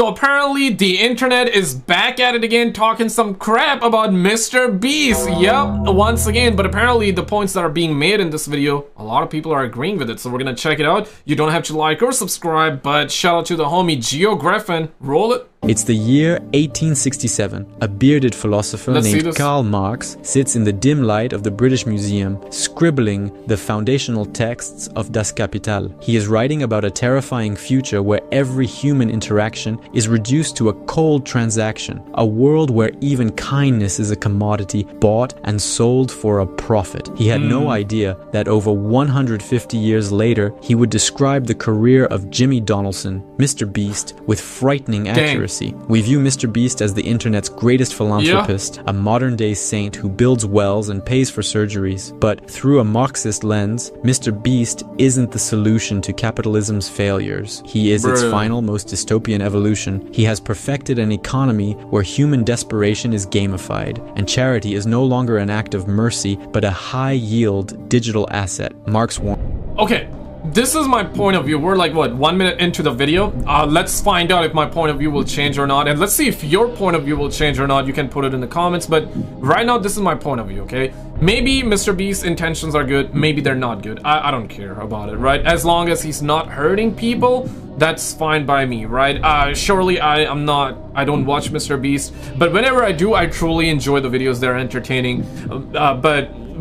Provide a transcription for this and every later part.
So apparently the internet is back at it again, talking some crap about Mr. Beast. Yep, once again. But apparently the points that are being made in this video, a lot of people are agreeing with it. So we're gonna check it out. You don't have to like or subscribe, but shout out to the homie Geo Griffin. Roll it. It's the year 1867. A bearded philosopher named Karl Marx sits in the dim light of the British Museum, scribbling the foundational texts of Das Kapital. He is writing about a terrifying future where every human interaction is reduced to a cold transaction, a world where even kindness is a commodity bought and sold for a profit. He had no idea that over 150 years later, he would describe the career of Jimmy Donaldson, Mr. Beast, with frightening accuracy. We view Mr. Beast as the internet's greatest philanthropist, a modern-day saint who builds wells and pays for surgeries. But through a Marxist lens, Mr. Beast isn't the solution to capitalism's failures. He is its final, most dystopian evolution. He has perfected an economy where human desperation is gamified, and charity is no longer an act of mercy, but a high-yield digital asset. Marx warned. Okay. This is my point of view. We're like, what, 1 minute into the video? Let's find out if my point of view will change or not. And let's see if your point of view will change or not. You can put it in the comments. But right now, this is my point of view, okay? Maybe Mr. Beast's intentions are good. Maybe they're not good. I don't care about it, right? As long as he's not hurting people, that's fine by me, right? Surely I don't watch Mr. Beast. But whenever I do, I truly enjoy the videos. They're entertaining.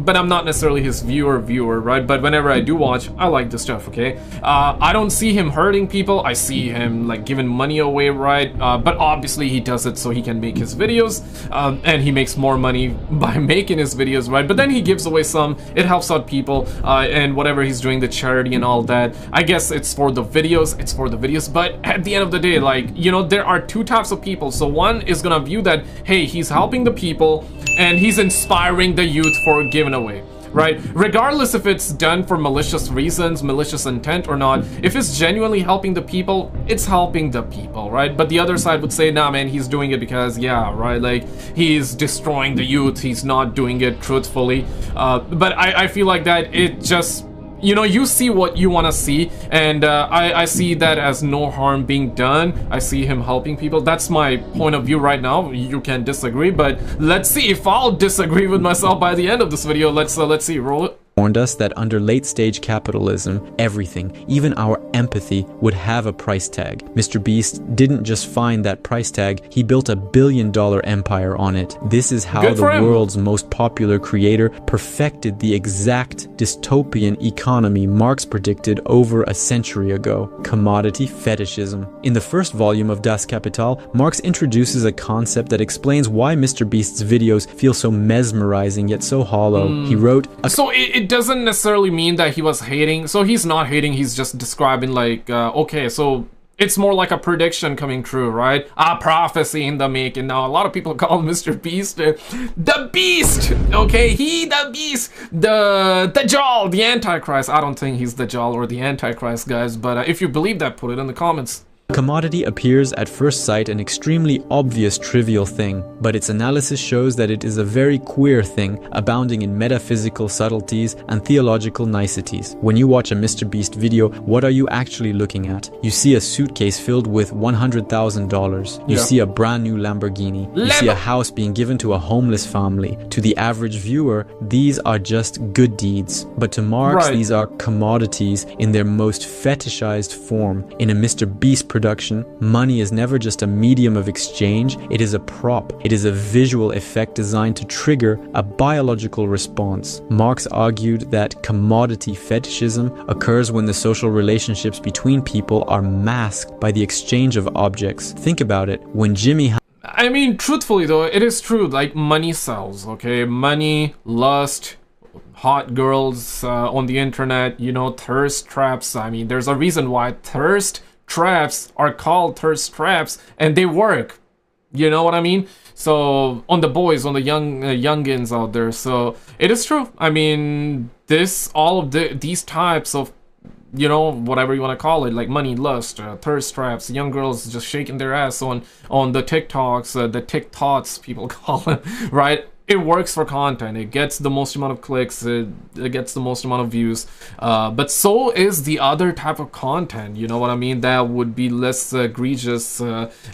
But I'm not necessarily his viewer, right? But whenever I do watch, I like the stuff, okay? I don't see him hurting people. I see him, like, giving money away, right? But obviously he does it so he can make his videos. And he makes more money by making his videos, right? But then he gives away some. It helps out people. And whatever he's doing, the charity and all that. I guess it's for the videos. It's for the videos. But at the end of the day, like, you know, there are two types of people. So one is gonna view that, hey, he's helping the people and he's inspiring the youth for giving away, right? Regardless if it's done for malicious reasons, malicious intent or not, if it's genuinely helping the people, it's helping the people, right? But the other side would say, nah, man, he's doing it because, yeah, right, like, he's destroying the youth, he's not doing it truthfully. But I feel like that it just, you know, you see what you want to see, and I see that as no harm being done. I see him helping people. That's my point of view right now. You can disagree, but let's see if I'll disagree with myself by the end of this video. Let's see, roll it. Warned us that under late-stage capitalism, everything, even our empathy, would have a price tag. Mr. Beast didn't just find that price tag, he built a billion-dollar empire on it. This is how the world's most popular creator perfected the exact dystopian economy Marx predicted over a century ago: commodity fetishism. In the first volume of Das Kapital, Marx introduces a concept that explains why Mr. Beast's videos feel so mesmerizing yet so hollow. He wrote, so it doesn't necessarily mean that he was hating. So he's not hating, he's just describing, like, okay, so it's more like a prediction coming true, right? A prophecy in the making. Now, a lot of people call Mr. Beast the Beast, okay? He the Beast, the Dajjal, the Antichrist. I don't think he's the Dajjal or the Antichrist, guys, but if you believe that, put it in the comments. Commodity appears at first sight an extremely obvious trivial thing, but its analysis shows that it is a very queer thing, abounding in metaphysical subtleties and theological niceties. When you watch a Mr. Beast video, what are you actually looking at? You see a suitcase filled with $100,000. You see a brand new Lamborghini. You see a house being given to a homeless family. To the average viewer, these are just good deeds. But to Marx, these are commodities in their most fetishized form. In a Mr. Beast production, money is never just a medium of exchange, it is a prop. It is a visual effect designed to trigger a biological response. Marx argued that commodity fetishism occurs when the social relationships between people are masked by the exchange of objects. Think about it. When Jimmy... I mean, truthfully though, it is true, like, money sells, okay? Money, lust, hot girls on the internet, you know, thirst traps. I mean, there's a reason why thirst traps are called thirst traps, and they work, you know what I mean? So on the boys, on the youngins out there. So it is true. I mean, all of these types of, you know, whatever you want to call it, like money, lust, thirst traps, young girls just shaking their ass on the TikToks, the TikToks people call them, right? it works for content. It gets the most amount of clicks, it gets the most amount of views, but so is the other type of content, you know what I mean, that would be less egregious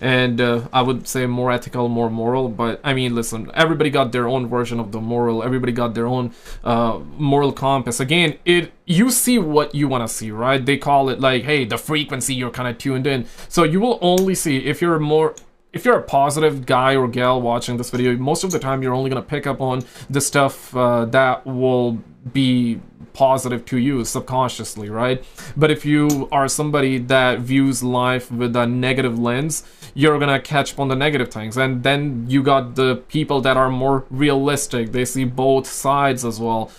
and I would say more ethical, more moral. But I mean, listen, everybody got their own version of the moral, everybody got their own moral compass. Again, you see what you want to see, right? They call it like, hey, the frequency you're kind of tuned in. So you will only see, if you're a positive guy or gal watching this video, most of the time you're only going to pick up on the stuff that will be positive to you subconsciously, right? But if you are somebody that views life with a negative lens, you're gonna catch up on the negative things. And then you got the people that are more realistic, they see both sides as well.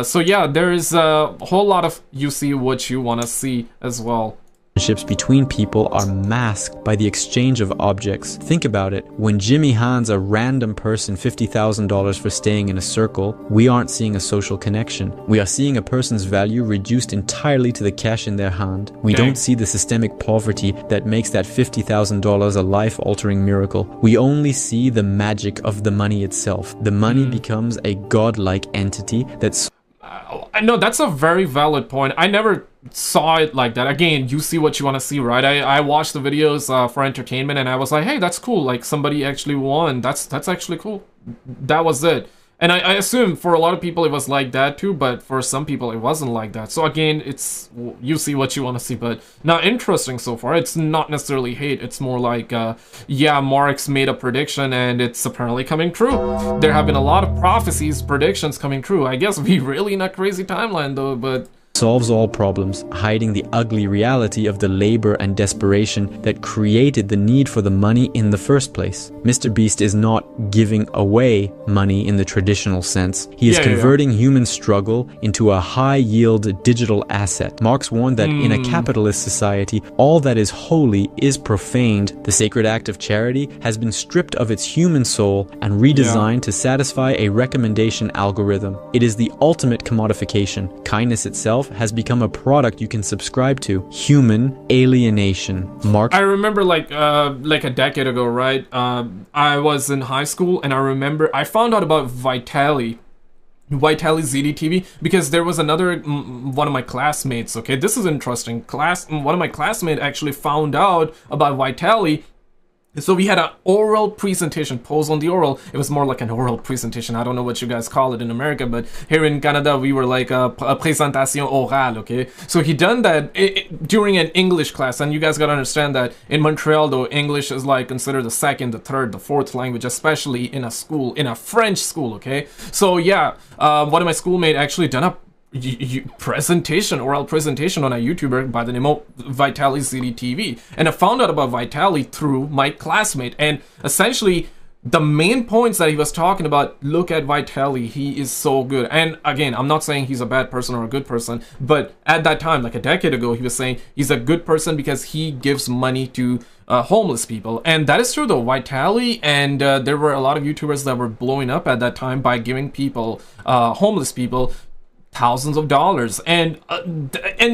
So yeah, there is a whole lot of you see what you want to see as well. Relationships between people are masked by the exchange of objects. Think about it. When Jimmy hands a random person $50,000 for staying in a circle, we aren't seeing a social connection. We are seeing a person's value reduced entirely to the cash in their hand. We don't see the systemic poverty that makes that $50,000 a life-altering miracle. We only see the magic of the money itself. The money becomes a godlike entity that's... No, that's a very valid point. I never saw it like that. Again, you see what you want to see, right? I watched the videos for entertainment, and I was like, hey, that's cool. Like, somebody actually won. That's actually cool. That was it. And I assume for a lot of people it was like that too, but for some people it wasn't like that. So again, it's, you see what you want to see. But not interesting so far. It's not necessarily hate. It's more like, yeah, Marx made a prediction and it's apparently coming true. There have been a lot of prophecies, predictions coming true. I guess we really in a crazy timeline though, but... solves all problems, hiding the ugly reality of the labor and desperation that created the need for the money in the first place. Mr. Beast is not giving away money in the traditional sense. He is converting human struggle into a high-yield digital asset. Marx warned that in a capitalist society, all that is holy is profaned. The sacred act of charity has been stripped of its human soul and redesigned to satisfy a recommendation algorithm. It is the ultimate commodification. Kindness itself has become a product you can subscribe to. Human alienation. Marx... I remember like a decade ago, right? I was in high school and I remember I found out about Vitaly ZDTV because there was another one of my classmates. Okay, this is interesting. One of my classmates actually found out about Vitaly. So we had an oral presentation, pose on the oral. It was more like an oral presentation. I don't know what you guys call it in America, but here in Canada, we were like a présentation orale, okay? So he done that during an English class, and you guys gotta understand that in Montreal, though, English is like considered the second, the third, the fourth language, especially in a school, in a French school, okay? So yeah, one of my schoolmates actually done a oral presentation on a YouTuber by the name of Vitaly ZDTV, and I found out about Vitaly through my classmate. And essentially the main points that he was talking about, look at Vitaly, he is so good. And again, I'm not saying he's a bad person or a good person, but at that time, like a decade ago, he was saying he's a good person because he gives money to homeless people. And that is true though. Vitaly, and there were a lot of YouTubers that were blowing up at that time by giving people, homeless people, thousands of dollars. And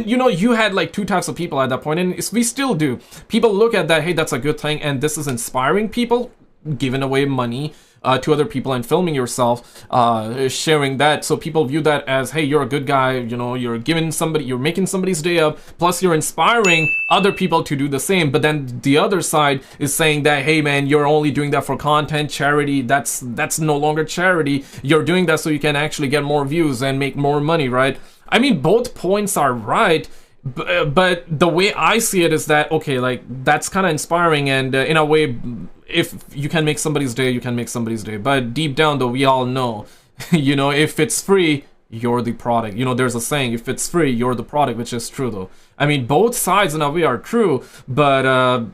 you know, you had like two types of people at that point, and we still do. People look at that, hey, that's a good thing, and this is inspiring people, giving away money to other people and filming yourself, sharing that. So people view that as, hey, you're a good guy, you know, you're making somebody's day up, plus you're inspiring other people to do the same. But then the other side is saying that, hey man, you're only doing that for content, charity, that's no longer charity. You're doing that so you can actually get more views and make more money, right? I mean, both points are right. But the way I see it is that, okay, like, that's kind of inspiring, and in a way, if you can make somebody's day, you can make somebody's day. But deep down, though, we all know, you know, if it's free, you're the product. You know, there's a saying, if it's free, you're the product, which is true, though. I mean, both sides in a way are true, but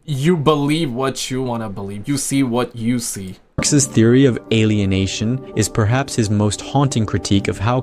you believe what you want to believe. You see what you see. Marx's theory of alienation is perhaps his most haunting critique of how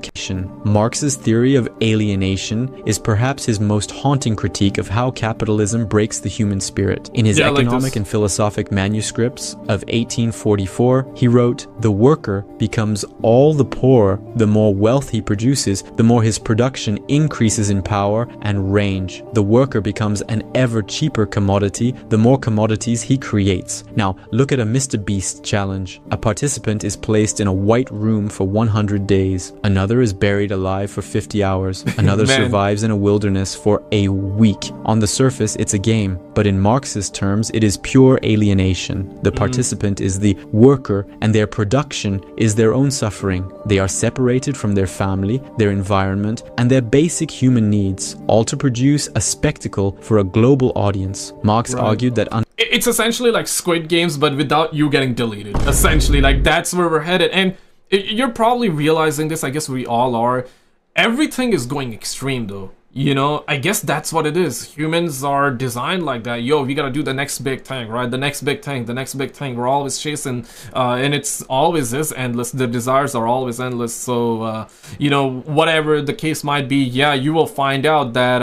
capitalism breaks the human spirit. In his economic and philosophic manuscripts of 1844, he wrote, "The worker becomes all the poorer the more wealth he produces, the more his production increases in power and range. The worker becomes an ever cheaper commodity, the more commodities he creates." Now, look at a Mr. Beast challenge. challenge. A participant is placed in a white room for 100 days. Another is buried alive for 50 hours. Another survives in a wilderness for a week. On the surface, it's a game, but in Marxist terms, it is pure alienation. The participant is the worker, and their production is their own suffering. They are separated from their family, their environment, and their basic human needs, all to produce a spectacle for a global audience. Marx argued that it's essentially like Squid Games, but without you getting deleted. Essentially, like, that's where we're headed. And you're probably realizing this, I guess we all are. Everything is going extreme, though. You know, I guess that's what it is. Humans are designed like that. Yo, we gotta do the next big thing, right? The next big thing, the next big thing. We're always chasing, and it's always is endless. The desires are always endless. So, you know, whatever the case might be, yeah, you will find out that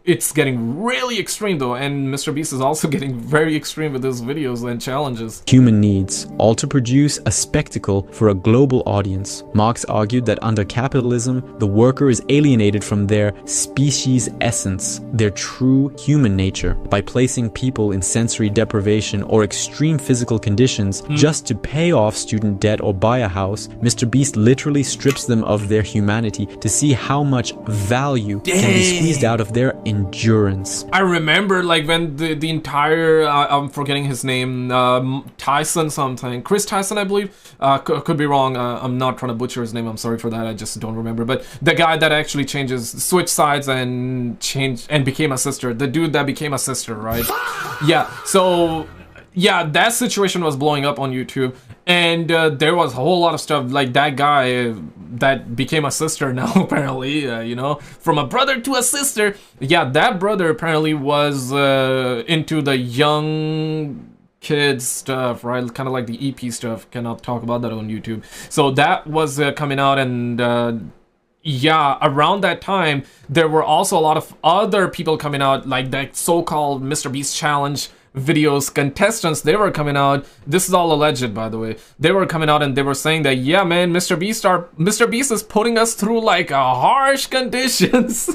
it's getting really extreme, though. And Mr. Beast is also getting very extreme with his videos and challenges. Human needs, all to produce a spectacle for a global audience. Marx argued that under capitalism, the worker is alienated from their species essence, their true human nature, by placing people in sensory deprivation or extreme physical conditions just to pay off student debt or buy a house. Mr. Beast literally strips them of their humanity to see how much value can be squeezed out of their endurance. I remember, like, when the entire, I'm forgetting his name, Tyson something, Chris Tyson, I believe, could be wrong, I'm not trying to butcher his name, I'm sorry for that, I just don't remember, but the guy that actually switched sides and changed and became a sister, the dude that became a sister, right? Yeah, so yeah, that situation was blowing up on YouTube, and there was a whole lot of stuff, like that guy that became a sister now, apparently, you know, from a brother to a sister. Yeah, that brother apparently was into the young kids stuff, right? Kind of like the EP stuff. Cannot talk about that on YouTube. So that was coming out, and yeah, around that time, there were also a lot of other people coming out, like that so-called Mr. Beast Challenge videos contestants. They were coming out, this is all alleged, by the way, they were coming out and they were saying that, yeah, man, Mr. Beast is putting us through like harsh conditions.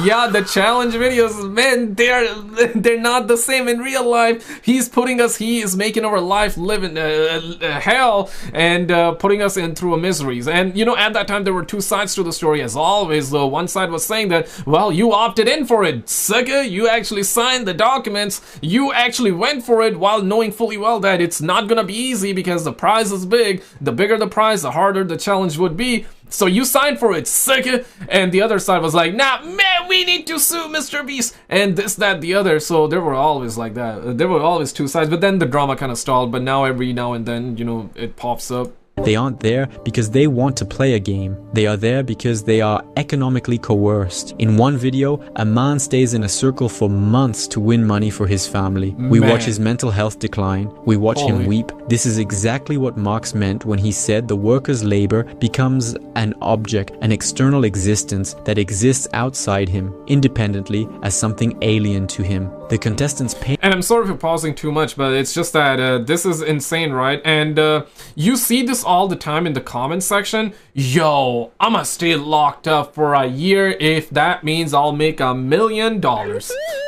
Yeah, the challenge videos, man, they're not the same in real life. He is making our life living hell, and putting us in through miseries. And you know, at that time there were two sides to the story, as always, though. One side was saying that, well, you opted in for it, sucker, you actually signed the documents, you actually went for it, while knowing fully well that it's not gonna be easy because the prize is big. The bigger the prize, the harder the challenge would be. So you signed for it, sucker. And the other side was like, nah, man, we need to sue Mr. Beast, and this, that, the other. So there were always like that. There were always two sides, but then the drama kind of stalled. But now every now and then, you know, it pops up. They aren't there because they want to play a game. They are there because they are economically coerced. In one video, a man stays in a circle for months to win money for his family. We watch his mental health decline. We watch him weep. This is exactly what Marx meant when he said the worker's labor becomes an object, an external existence that exists outside him, independently, as something alien to him. The contestants pay. And I'm sorry for pausing too much, but it's just that this is insane, right? And you see this all the time in the comment section. Yo, I'ma stay locked up for a year if that means I'll make $1 million.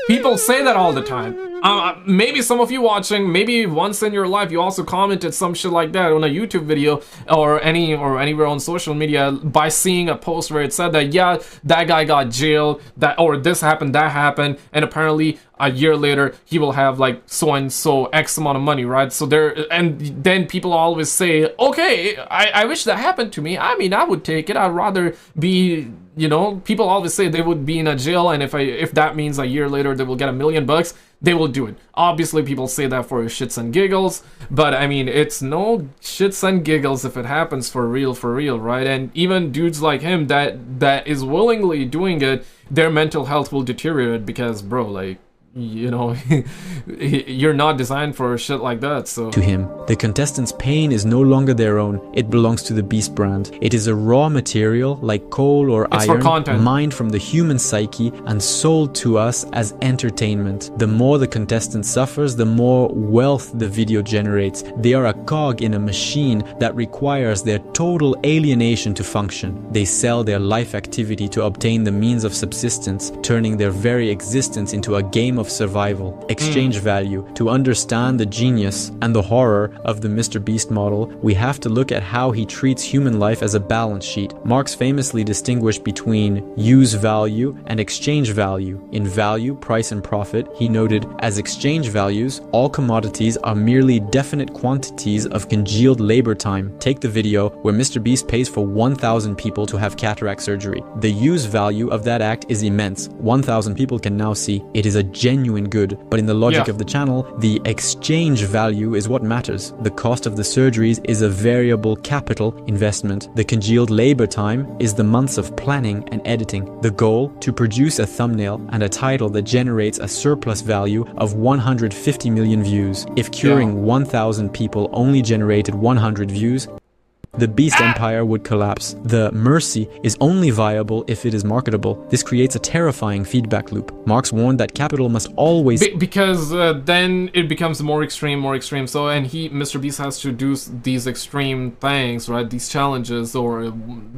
People say that all the time. Maybe some of you watching, maybe once in your life you also commented some shit like that on a YouTube video or anywhere on social media by seeing a post where it said that, yeah, that guy got jailed, that, or this happened, that happened, and apparently a year later he will have like so and so X amount of money, right? So and then people always say, okay, I wish that happened to me. I mean, I would take it. I'd rather be, you know, people always say they would be in a jail, and if that means a year later they will get $1 million, they will do it. Obviously, people say that for shits and giggles, but I mean, it's no shits and giggles if it happens for real, right? And even dudes like him that is willingly doing it, their mental health will deteriorate because, bro, like, you know, you're not designed for shit like that. So to him, the contestants' pain is no longer their own. It belongs to the Beast brand. It is a raw material like coal or iron, mined from the human psyche and sold to us as entertainment. The more the contestant suffers, the more wealth the video generates. They are a cog in a machine that requires their total alienation to function. They sell their life activity to obtain the means of subsistence, turning their very existence into a game of of survival, exchange value. To understand the genius and the horror of the Mr. Beast model, we have to look at how he treats human life as a balance sheet. Marx famously distinguished between use value and exchange value. In value, price and profit, he noted, as exchange values, all commodities are merely definite quantities of congealed labor time. Take the video where Mr. Beast pays for 1,000 people to have cataract surgery. The use value of that act is immense. 1,000 people can now see it is a genuine good, but in the logic of the channel, the exchange value is what matters. The cost of the surgeries is a variable capital investment. The congealed labor time is the months of planning and editing. The goal, to produce a thumbnail and a title that generates a surplus value of 150 million views. If curing 1,000 people only generated 100 views, the Beast Empire would collapse. The mercy is only viable if it is marketable. This creates a terrifying feedback loop. Marx warned that capital must always... because then it becomes more extreme. So, and Mr. Beast has to do these extreme things, right? These challenges or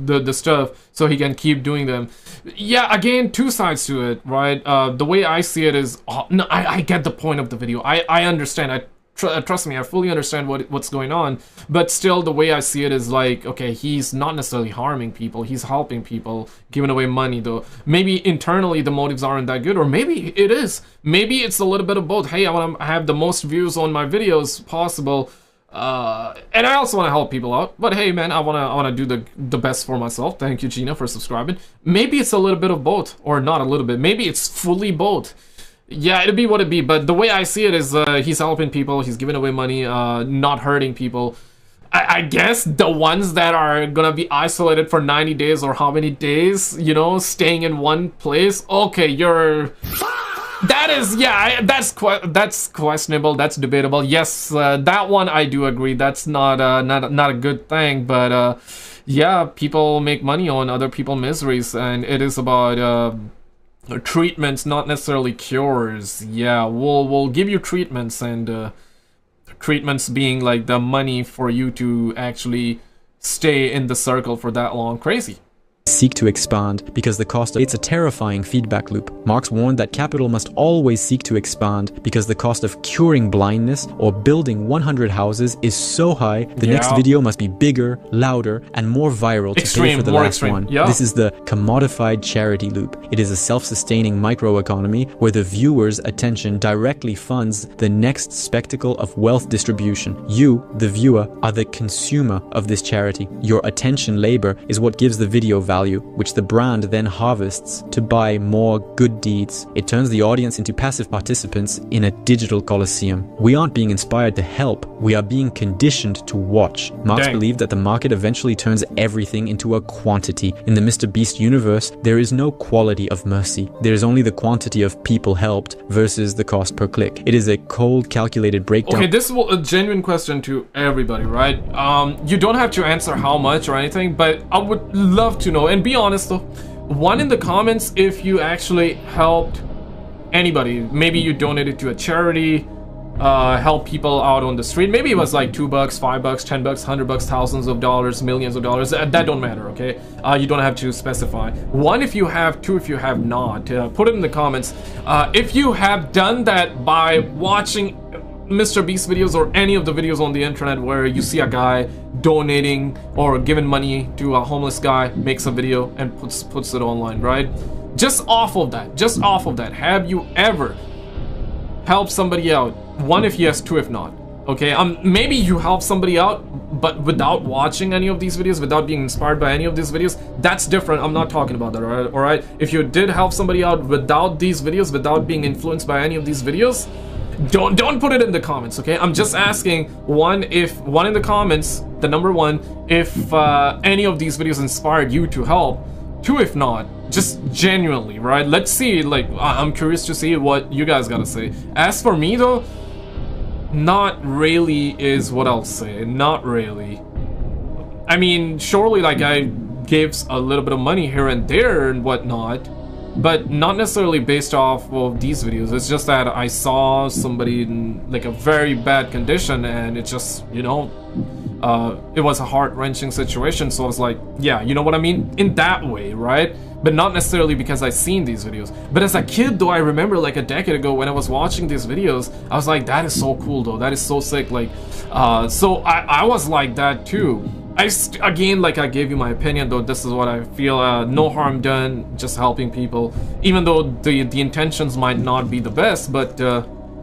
the stuff, so he can keep doing them. Yeah, again, two sides to it, right? The way I see it is... no, I get the point of the video. I understand. Trust me, I fully understand what's going on, but still the way I see it is like, okay, he's not necessarily harming people, he's helping people, giving away money though. Maybe internally the motives aren't that good, or maybe it is. Maybe it's a little bit of both. Hey, I want to have the most views on my videos possible, and I also want to help people out, but hey man, I want to do the best for myself. Thank you, Gina, for subscribing. Maybe it's a little bit of both, or not a little bit, maybe it's fully both. Yeah, it'd be what it be, but the way I see it is he's helping people, he's giving away money, not hurting people. I guess the ones that are gonna be isolated for 90 days or how many days, you know, staying in one place, okay, you're... That is, yeah, that's questionable, that's debatable. Yes, that one I do agree, that's not a good thing, but yeah, people make money on other people's miseries, and it is about... treatments, not necessarily cures. Yeah, we'll give you treatments, and treatments being like the money for you to actually stay in the circle for that long. Crazy. Seek to expand because the cost of it's a terrifying feedback loop. Marx warned that capital must always seek to expand because the cost of curing blindness or building 100 houses is so high. The next video must be bigger, louder, and more viral to pay for the last one. This is the commodified charity loop. It is a self-sustaining microeconomy where the viewer's attention directly funds the next spectacle of wealth distribution. You, the viewer, are the consumer of this charity. Your attention labor is what gives the video value, which the brand then harvests to buy more good deeds. It turns the audience into passive participants in a digital coliseum. We aren't being inspired to help, we are being conditioned to watch. Marx believed that the market eventually turns everything into a quantity. In the Mr. Beast universe, there is no quality of mercy. There is only the quantity of people helped versus the cost per click. It is a cold, calculated breakdown. Okay, this is a genuine question to everybody, right? You don't have to answer how much or anything, but I would love to know. And be honest though, one in the comments if you actually helped anybody. Maybe you donated to a charity, help people out on the street. Maybe it was like $2, $5, $10, $100, thousands of dollars, millions of dollars. That don't matter, okay? You don't have to specify. One if you have, two if you have not. Put it in the comments. If you have done that by watching Mr. Beast videos or any of the videos on the internet where you see a guy donating or giving money to a homeless guy, makes a video and puts it online, right? Just off of that, have you ever helped somebody out? One if yes, two if not. Okay, maybe you help somebody out, but without watching any of these videos, without being inspired by any of these videos, that's different. I'm not talking about that, all right? If you did help somebody out without these videos, without being influenced by any of these videos, don't put it in the comments, okay? I'm just asking one in the comments, the number one, if any of these videos inspired you to help. Two if not, just genuinely, right? Let's see, like, I'm curious to see what you guys gotta say. As for me though, not really is what I'll say. Not really. I mean, surely like I gave a little bit of money here and there and whatnot, but not necessarily based off of these videos. It's just that I saw somebody in like a very bad condition, and it just, you know, it was a heart-wrenching situation. So I was like, yeah, you know what I mean, in that way, right? But not necessarily because I seen these videos. But as a kid though, I remember like a decade ago when I was watching these videos, I was like, that is so cool though, that is so sick. Like so I was like that too. Again, like I gave you my opinion though, this is what I feel. No harm done, just helping people, even though the intentions might not be the best, but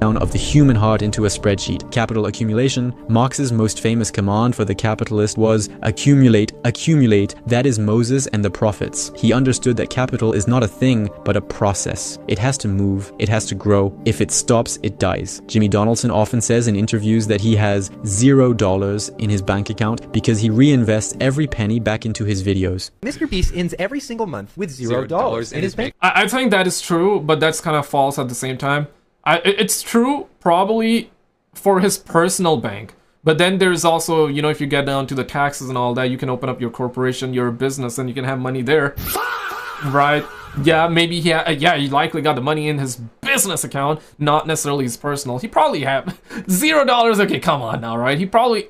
of the human heart into a spreadsheet. Capital accumulation. Marx's most famous command for the capitalist was accumulate, accumulate. That is Moses and the prophets. He understood that capital is not a thing, but a process. It has to move, it has to grow. If it stops, it dies. Jimmy Donaldson often says in interviews that he has $0 in his bank account because he reinvests every penny back into his videos. Mr. Beast ends every single month with $0 in his bank. I think that is true, but that's kind of false at the same time. It's true probably for his personal bank, but then there's also, you know, if you get down to the taxes and all that, you can open up your corporation, your business, and you can have money there, right? Yeah, maybe he likely got the money in his business account, not necessarily his personal. He probably have $0. Okay, come on now, right? He probably,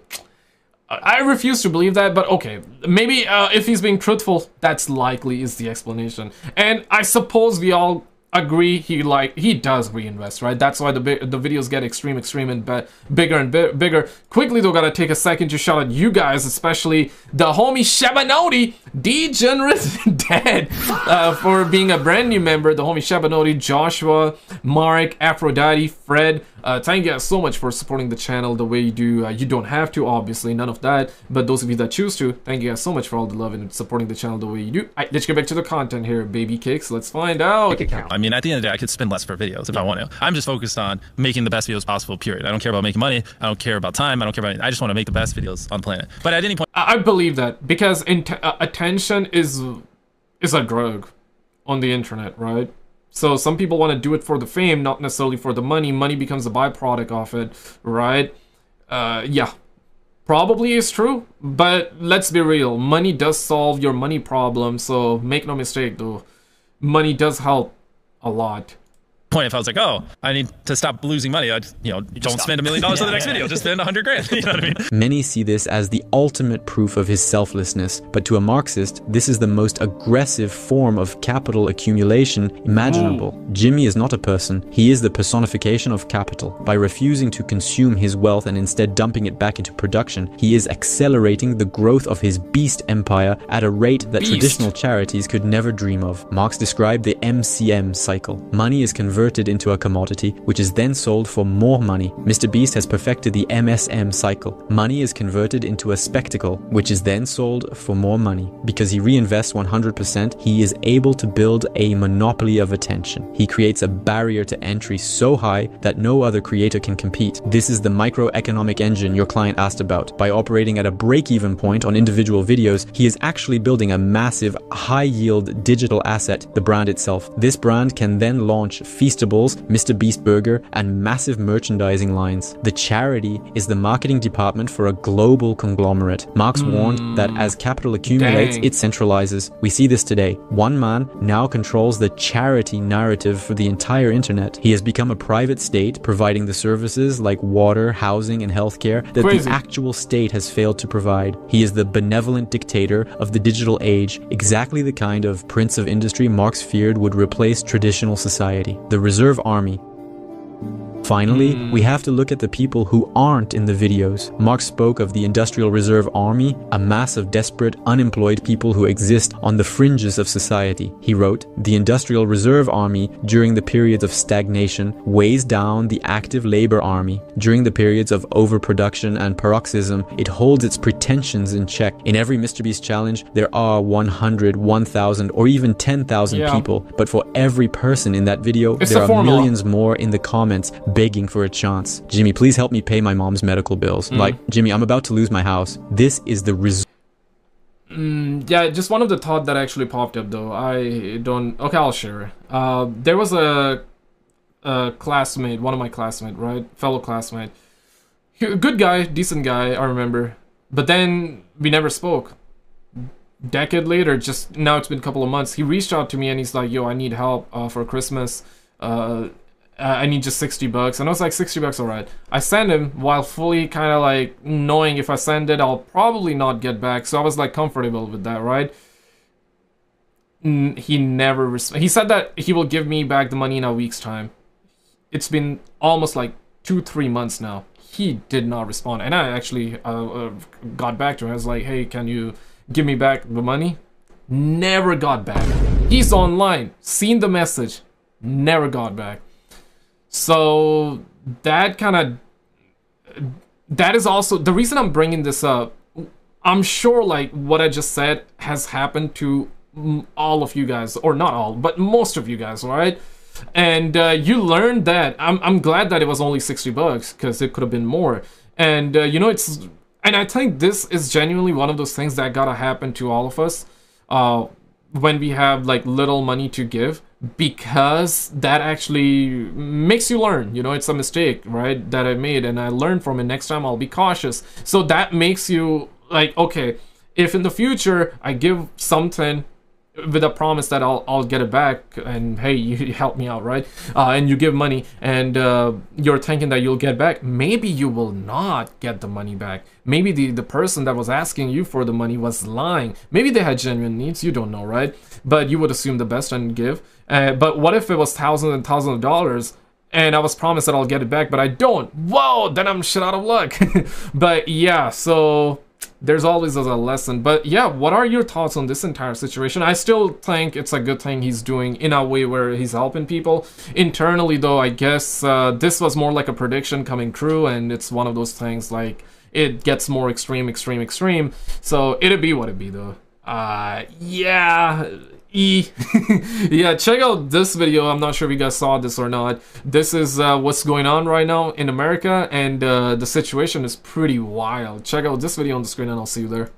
I refuse to believe that, but okay, maybe if he's being truthful, that's likely is the explanation. And I suppose we all agree he does reinvest, right? That's why the videos get extreme and bigger and bigger. Quickly though, gotta take a second to shout out you guys, especially the homie Shabanoti, Degenerate Dead, for being a brand new member. The homie Shabanoti, Joshua, Mark, Aphrodite, Fred. Thank you guys so much for supporting the channel the way you do. You don't have to, obviously, none of that, but those of you that choose to, thank you guys so much for all the love and supporting the channel the way you do. Alright, let's get back to the content here, baby cakes. Let's find out. I mean, at the end of the day, I could spend less for videos if I want to. I'm just focused on making the best videos possible, period. I don't care about making money. I don't care about time. I don't care about anything. I just want to make the best videos on the planet. But at any point, I believe that because attention is a drug on the internet, right? So some people want to do it for the fame, not necessarily for the money. Money becomes a byproduct of it, right? Yeah, probably is true, but let's be real. Money does solve your money problem, so make no mistake though. Money does help a lot. if I was like, oh, I need to stop losing money, I'd, don't spend $1 million on the next video, just spend 100 grand. You know what I mean? Many see this as the ultimate proof of his selflessness, but to a Marxist, this is the most aggressive form of capital accumulation imaginable. Jimmy is not a person, he is the personification of capital. By refusing to consume his wealth and instead dumping it back into production, he is accelerating the growth of his beast empire at a rate that traditional charities could never dream of. Marx described the MCM cycle. Money is converted into a commodity, which is then sold for more money. Mr. Beast has perfected the MSM cycle. Money is converted into a spectacle, which is then sold for more money. Because he reinvests 100%, he is able to build a monopoly of attention. He creates a barrier to entry so high that no other creator can compete. This is the microeconomic engine your client asked about. By operating at a break-even point on individual videos, he is actually building a massive, high-yield digital asset, the brand itself. This brand can then launch Feastables, Mr. Beast Burger, and massive merchandising lines. The charity is the marketing department for a global conglomerate. Marx warned that as capital accumulates, it centralizes. We see this today. One man now controls the charity narrative for the entire internet. He has become a private state, providing the services like water, housing, and healthcare that the actual state has failed to provide. He is the benevolent dictator of the digital age, exactly the kind of prince of industry Marx feared would replace traditional society. The Reserve Army. Finally, we have to look at the people who aren't in the videos. Marx spoke of the Industrial Reserve Army, a mass of desperate, unemployed people who exist on the fringes of society. He wrote, "The Industrial Reserve Army, during the periods of stagnation, weighs down the active labor army. During the periods of overproduction and paroxysm, it holds its pretensions in check. In every Mr. Beast challenge, there are 100, 1,000, or even 10,000 people. But for every person in that video, there are millions more in the comments begging for a chance. Jimmy, please help me pay my mom's medical bills. Like, Jimmy, I'm about to lose my house. This is the result." Yeah, just one of the thought that actually popped up though. Okay, I'll share it. There was a classmate, one of my classmates, right? Fellow classmate. Good guy, decent guy, I remember. But then we never spoke. Decade later, just now it's been a couple of months, he reached out to me and he's like, yo, I need help for Christmas. I need just 60 bucks. And I was like, 60 bucks, alright. I send him while fully kind of like knowing if I send it, I'll probably not get back. So I was like comfortable with that, right? He never he said that he will give me back the money in a week's time. It's been almost like 2-3 months now. He did not respond, and I actually got back to him. I was like, hey, can you give me back the money? Never got back. He's online, seen the message, never got back. So that is also the reason I'm bringing this up. I'm sure like what I just said has happened to all of you guys, or not all, but most of you guys, right? And you learned that. I'm glad that it was only 60 bucks, because it could have been more. And you know, and I think this is genuinely one of those things that gotta happen to all of us when we have like little money to give, because that actually makes you learn. You know, it's a mistake, right, that I made, and I learned from it. Next time I'll be cautious. So that makes you like, okay, if in the future I give something with a promise that I'll get it back, and hey, you help me out, right? And you give money, and you're thinking that you'll get back, maybe you will not get the money back. Maybe the person that was asking you for the money was lying. Maybe they had genuine needs, you don't know, right? But you would assume the best and give. But what if it was thousands and thousands of dollars, and I was promised that I'll get it back, but I don't? Whoa, then I'm shit out of luck. But yeah, so there's always a lesson. But yeah, what are your thoughts on this entire situation? I still think it's a good thing he's doing in a way where he's helping people. Internally though, I guess this was more like a prediction coming true, and it's one of those things like it gets more extreme. So it'd be what it be though. Yeah. Yeah, check out this video. I'm not sure if you guys saw this or not. This is what's going on right now in America, and the situation is pretty wild. Check out this video on the screen, and I'll see you there.